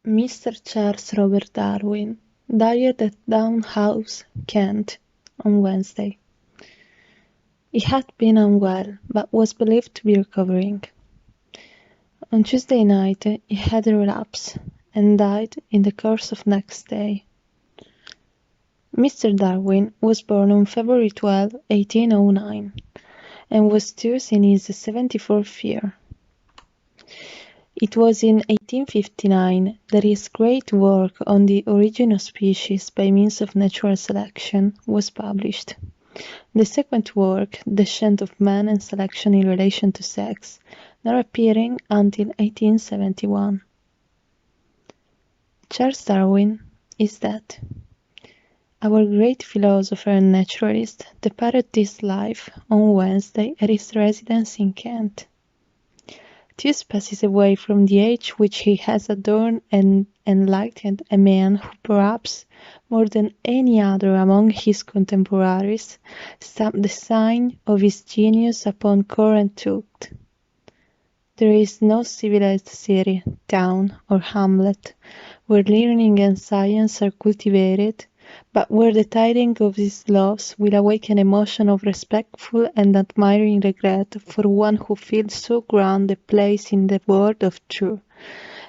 Mr. Charles Robert Darwin died at Down House, Kent, on Wednesday. He had been unwell, but was believed to be recovering. On Tuesday night he had a relapse, and died in the course of next day. Mr. Darwin was born on February 12, 1809, and was thus in his 74th year. It was in 1859 that his great work on the origin of species by means of natural selection was published. The second work, Descent of Man and Selection in Relation to Sex, not appearing until 1871. Charles Darwin is dead. Our great philosopher and naturalist departed this life on Wednesday at his residence in Kent. This passes away from the age which he has adorned and enlightened a man who perhaps, more than any other among his contemporaries, stamped the sign of his genius upon current thought. There is no civilized city, town, or hamlet where learning and science are cultivated, but where the tidings of his loss will awaken emotion of respectful and admiring regret for one who filled so grand a place in the world of truth,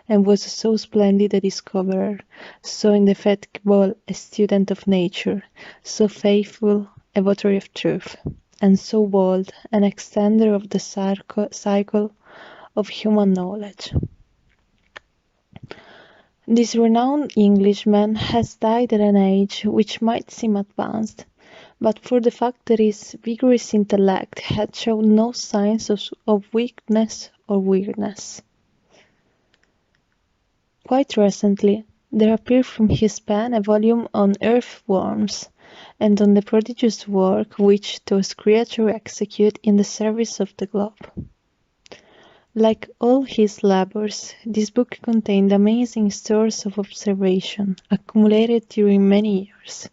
and was so splendid a discoverer, so indefatigable a student of nature, so faithful a votary of truth, and so bold an extender of the cycle of human knowledge. This renowned Englishman has died at an age which might seem advanced, but for the fact that his vigorous intellect had shown no signs of weakness or weariness. Quite recently, there appeared from his pen a volume on earthworms, and on the prodigious work which those creatures execute in the service of the globe. Like all his labors, this book contained amazing stores of observation, accumulated during many years,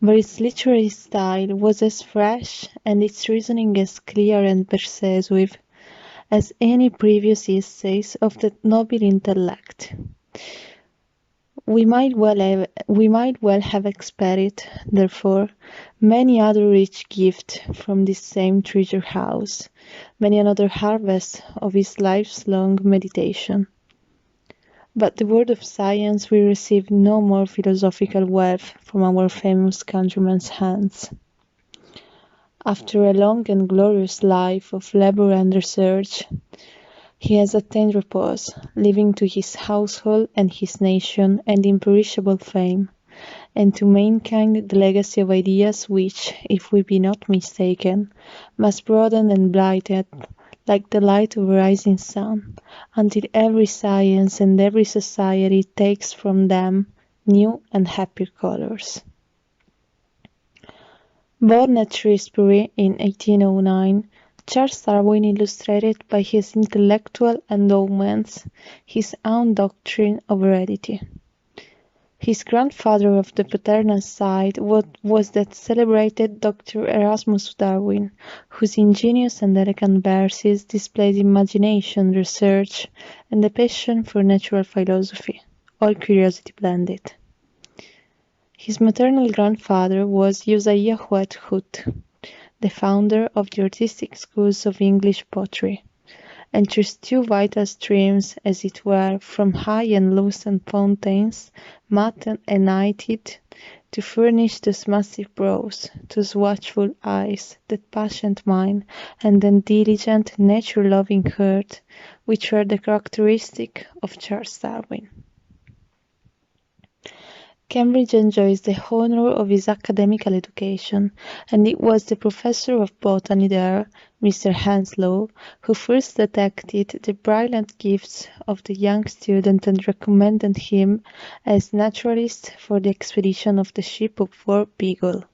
but its literary style was as fresh and its reasoning as clear and persuasive as any previous essays of that noble intellect. We might well have expected, therefore, many other rich gifts from this same treasure house, many another harvest of his life's long meditation. But the word of science will receive no more philosophical wealth from our famous countryman's hands. After a long and glorious life of labor and research, he has attained repose, leaving to his household and his nation an imperishable fame, and to mankind the legacy of ideas which, if we be not mistaken, must broaden and brighten like the light of a rising sun, until every science and every society takes from them new and happier colors. Born at Shrewsbury in 1809, Charles Darwin illustrated by his intellectual endowments his own doctrine of heredity. His grandfather of the paternal side was that celebrated Dr. Erasmus Darwin, whose ingenious and elegant verses displayed imagination, research, and a passion for natural philosophy, all curiosity blended. His maternal grandfather was Josiah Whitehood, the founder of the artistic schools of English poetry, and through two vital streams, as it were, from high and lucent fountains, met and united, to furnish those massive brows, those watchful eyes, that patient mind, and that diligent, nature-loving heart, which were the characteristic of Charles Darwin. Cambridge enjoys the honour of his academical education, and it was the professor of botany there, Mr. Henslow, who first detected the brilliant gifts of the young student and recommended him as naturalist for the expedition of the ship of war Beagle.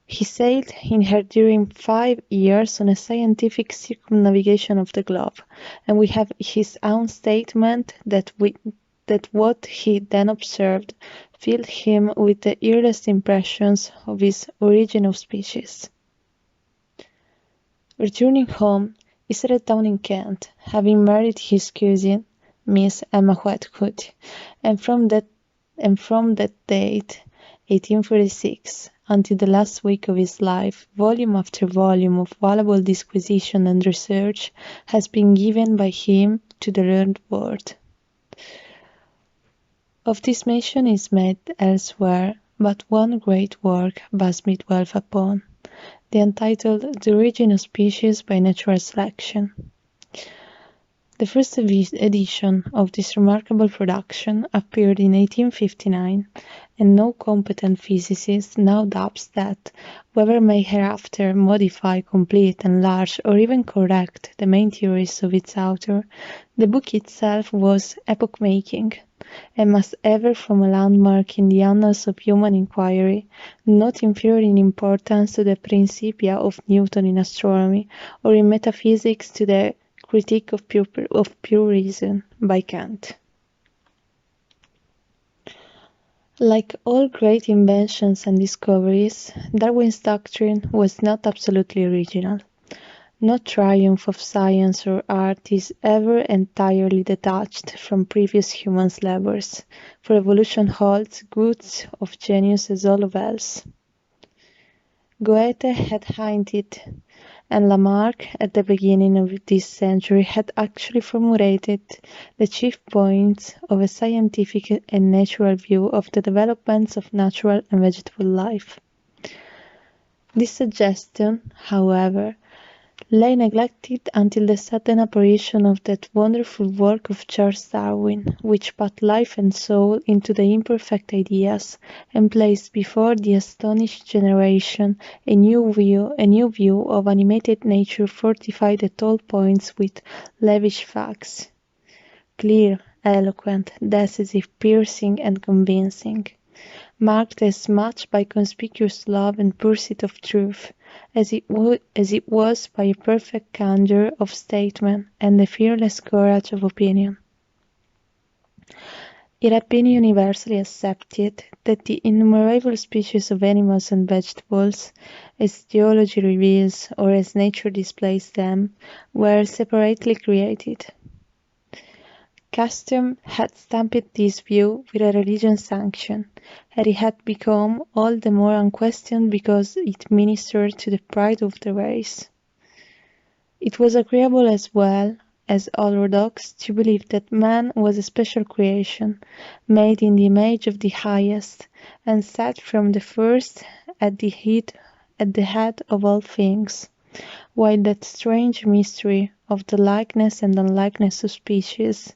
He sailed in her during 5 years on a scientific circumnavigation of the globe, and we have his own statement that what he then observed filled him with the earliest impressions of his origin of species. Returning home, he settled down in Kent, having married his cousin, Miss Emma Whitefoot, and from that date, 1846, until the last week of his life, volume after volume of valuable disquisition and research has been given by him to the learned world. Of this mention is made elsewhere, but one great work must be dwelt upon, the entitled The Origin of Species by Natural Selection. The first edition of this remarkable production appeared in 1859, and no competent physicist now doubts that, whoever may hereafter modify, complete, enlarge, or even correct the main theories of its author, the book itself was epoch-making, and must ever form a landmark in the annals of human inquiry, not inferior in importance to the Principia of Newton in astronomy, or in metaphysics to the Critique of Pure Reason by Kant. Like all great inventions and discoveries, Darwin's doctrine was not absolutely original. No triumph of science or art is ever entirely detached from previous human labors, for evolution holds goods of genius as all of else. Goethe had hinted, and Lamarck, at the beginning of this century, had actually formulated the chief points of a scientific and natural view of the developments of natural and vegetable life. This suggestion, however, lay neglected until the sudden apparition of that wonderful work of Charles Darwin, which put life and soul into the imperfect ideas, and placed before the astonished generation a new view of animated nature fortified at all points with lavish facts, clear, eloquent, decisive, piercing, and convincing, marked as much by conspicuous love and pursuit of truth, as it was by a perfect candor of statement and a fearless courage of opinion. It had been universally accepted that the innumerable species of animals and vegetables, as theology reveals or as nature displays them, were separately created. Custom had stamped this view with a religious sanction, and it had become all the more unquestioned because it ministered to the pride of the race. It was agreeable as well as orthodox to believe that man was a special creation, made in the image of the highest, and set from the first at the head of all things, while that strange mystery of the likeness and unlikeness of species,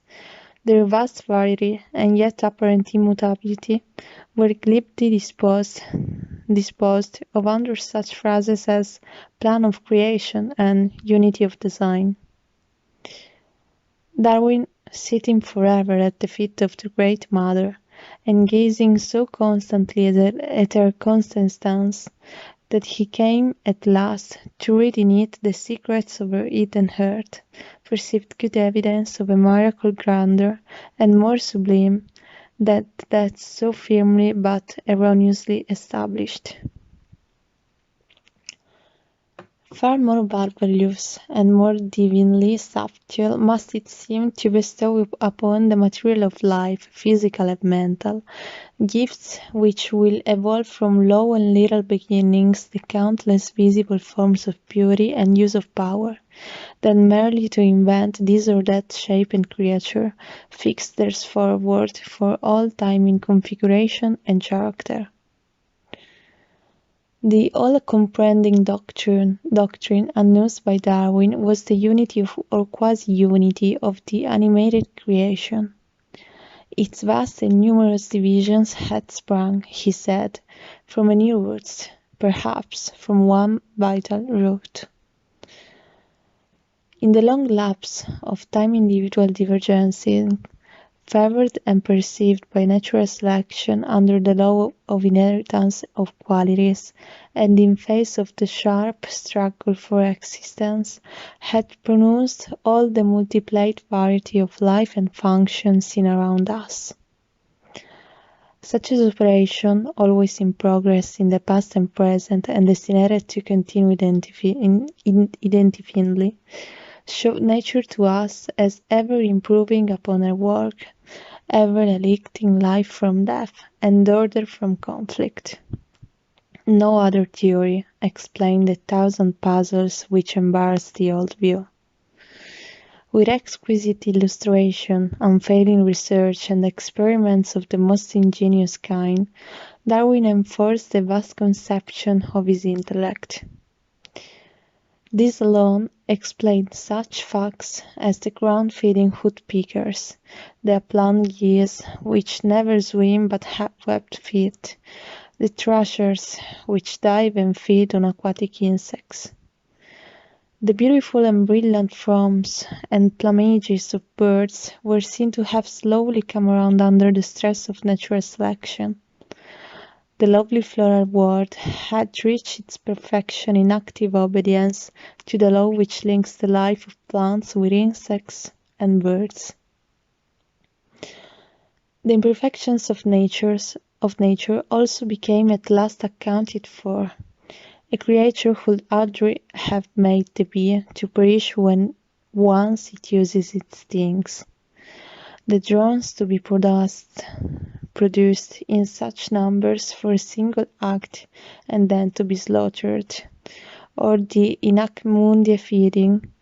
their vast variety and yet apparent immutability, were glibly disposed of under such phrases as plan of creation and unity of design. Darwin, sitting forever at the feet of the Great Mother, and gazing so constantly at her constant stance, that he came at last to read in it the secrets of her hidden heart, perceived good evidence of a miracle grander and more sublime than that so firmly but erroneously established. Far more barbarous and more divinely subtle must it seem to bestow upon the material of life, physical and mental, gifts which will evolve from low and little beginnings the countless visible forms of beauty and use of power, than merely to invent this or that shape and creature, fixed thenceforward for all time in configuration and character. The all-comprehending doctrine announced by Darwin was the unity or quasi-unity of the animated creation. Its vast and numerous divisions had sprung, he said, from many roots, perhaps from one vital root. In the long lapse of time individual divergences, favored and perceived by natural selection under the law of inheritance of qualities, and in face of the sharp struggle for existence, had pronounced all the multiplied variety of life and function seen around us. Such an operation, always in progress in the past and present, and destined to continue indefinitely, showed nature to us as ever improving upon her work, ever electing life from death and order from conflict. No other theory explained the thousand puzzles which embarrass the old view. With exquisite illustration, unfailing research, and experiments of the most ingenious kind, Darwin enforced the vast conception of his intellect. This alone explains such facts as the ground-feeding woodpeckers, the upland geese, which never swim but have webbed feet, the thrushes, which dive and feed on aquatic insects. The beautiful and brilliant forms and plumages of birds were seen to have slowly come around under the stress of natural selection. The lovely floral world had reached its perfection in active obedience to the law which links the life of plants with insects and birds. The imperfections of nature also became at last accounted for. A creature would hardly have made the bee to perish when once it uses its stings. The drones to be produced in such numbers for a single act and then to be slaughtered, or the inacmundia feeding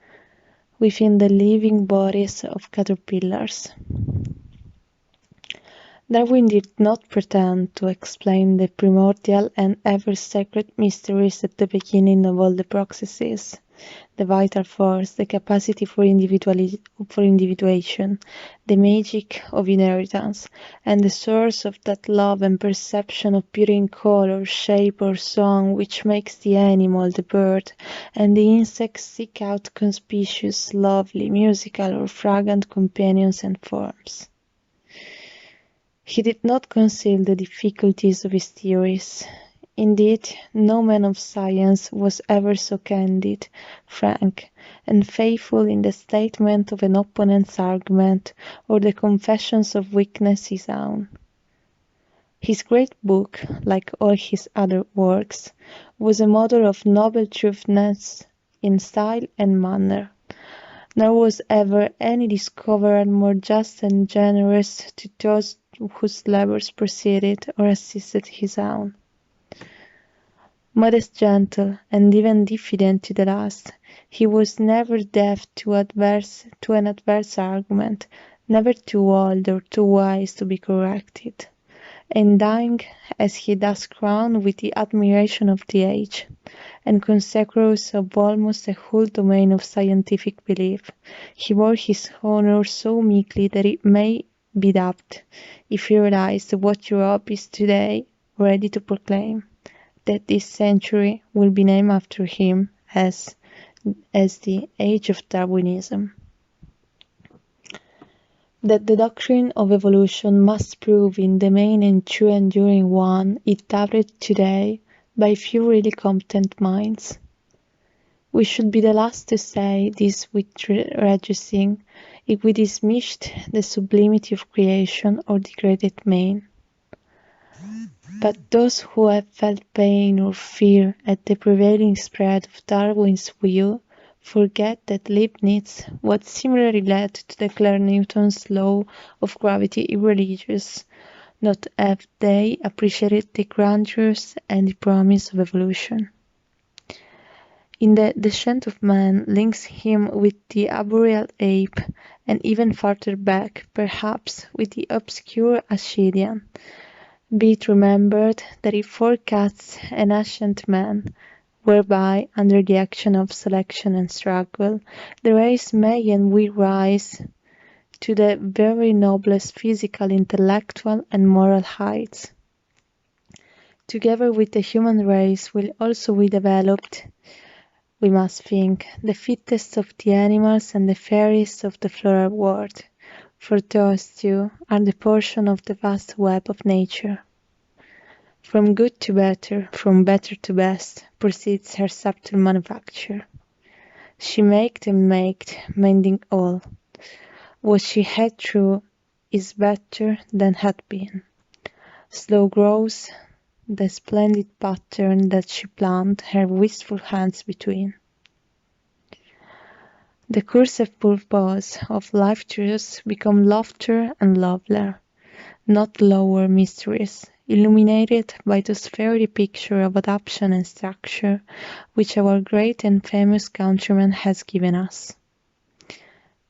within the living bodies of caterpillars. Darwin did not pretend to explain the primordial and ever-secret mysteries at the beginning of all the processes, the vital force, the capacity for individuation, the magic of inheritance, and the source of that love and perception of beauty in color, shape, or song which makes the animal, the bird, and the insect seek out conspicuous, lovely, musical, or fragrant companions and forms. He did not conceal the difficulties of his theories. Indeed, no man of science was ever so candid, frank, and faithful in the statement of an opponent's argument or the confessions of weakness his own. His great book, like all his other works, was a model of noble truthiness in style and manner. Nor was ever any discoverer more just and generous to those whose labors preceded or assisted his own. Modest, gentle, and even diffident to the last, he was never deaf to an adverse argument, never too old or too wise to be corrected, and dying as he thus crowned with the admiration of the age, and consecrous of almost a whole domain of scientific belief, he bore his honor so meekly that it may be doubted if he realized what Europe is today ready to proclaim, that this century will be named after him as the age of Darwinism. That the doctrine of evolution must prove in the main a true enduring one is doubted today by few really competent minds. We should be the last to say this with rejoicing if we dismissed the sublimity of creation or degraded man. But those who have felt pain or fear at the prevailing spread of Darwin's view forget that Leibniz was similarly led to declare Newton's law of gravity irreligious, not have they appreciated the grandeur and the promise of evolution. In the Descent of Man links him with the arboreal ape, and even farther back, perhaps, with the obscure Assyrian. Be it remembered that he forecasts an ancient man, whereby, under the action of selection and struggle, the race may and will rise to the very noblest physical, intellectual, and moral heights. Together with the human race will also be developed, we must think, the fittest of the animals and the fairest of the floral world, for those two are the portion of the vast web of nature. From good to better, from better to best, proceeds her subtle manufacture. She maked and maked, mending all. What she had through is better than had been. Slow grows the splendid pattern that she planned her wistful hands between. The cursive purpose of life truths become laughter and lovelier, not lower mysteries, illuminated by those fairy picture of adoption and structure which our great and famous countryman has given us.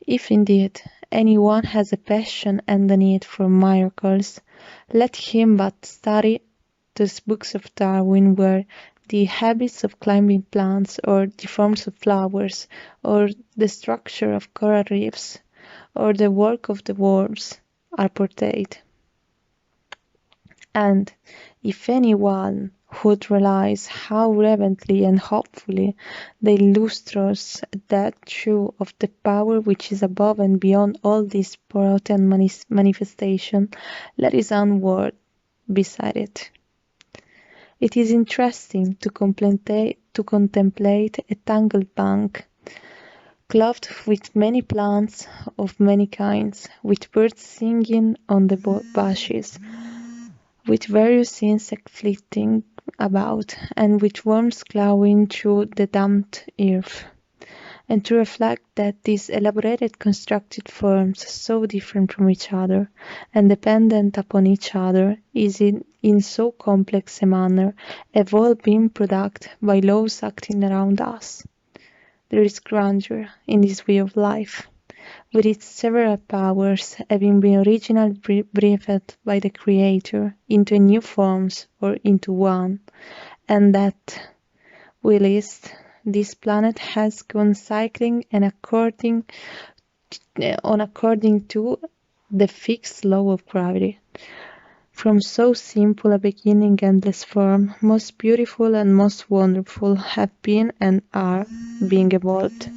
If indeed anyone has a passion and a need for miracles, let him but study those books of Darwin where the habits of climbing plants or the forms of flowers or the structure of coral reefs or the work of the worms are portrayed. And if anyone would realize how reverently and hopefully they illustrate that truth of the power which is above and beyond all this potent manifestation, let his own word beside it. It is interesting to contemplate a tangled bank, clothed with many plants of many kinds, with birds singing on the bushes, with various insects flitting about, and with worms clawing through the damped earth, and to reflect that these elaborated constructed forms, so different from each other, and dependent upon each other, is in so complex a manner, have all been produced by laws acting around us. There is grandeur in this way of life, with its several powers having been originally breathed by the Creator into new forms or into one, and that, whilst this planet has gone cycling and according to the fixed law of gravity. From so simple a beginning endless form, most beautiful and most wonderful have been and are being evolved.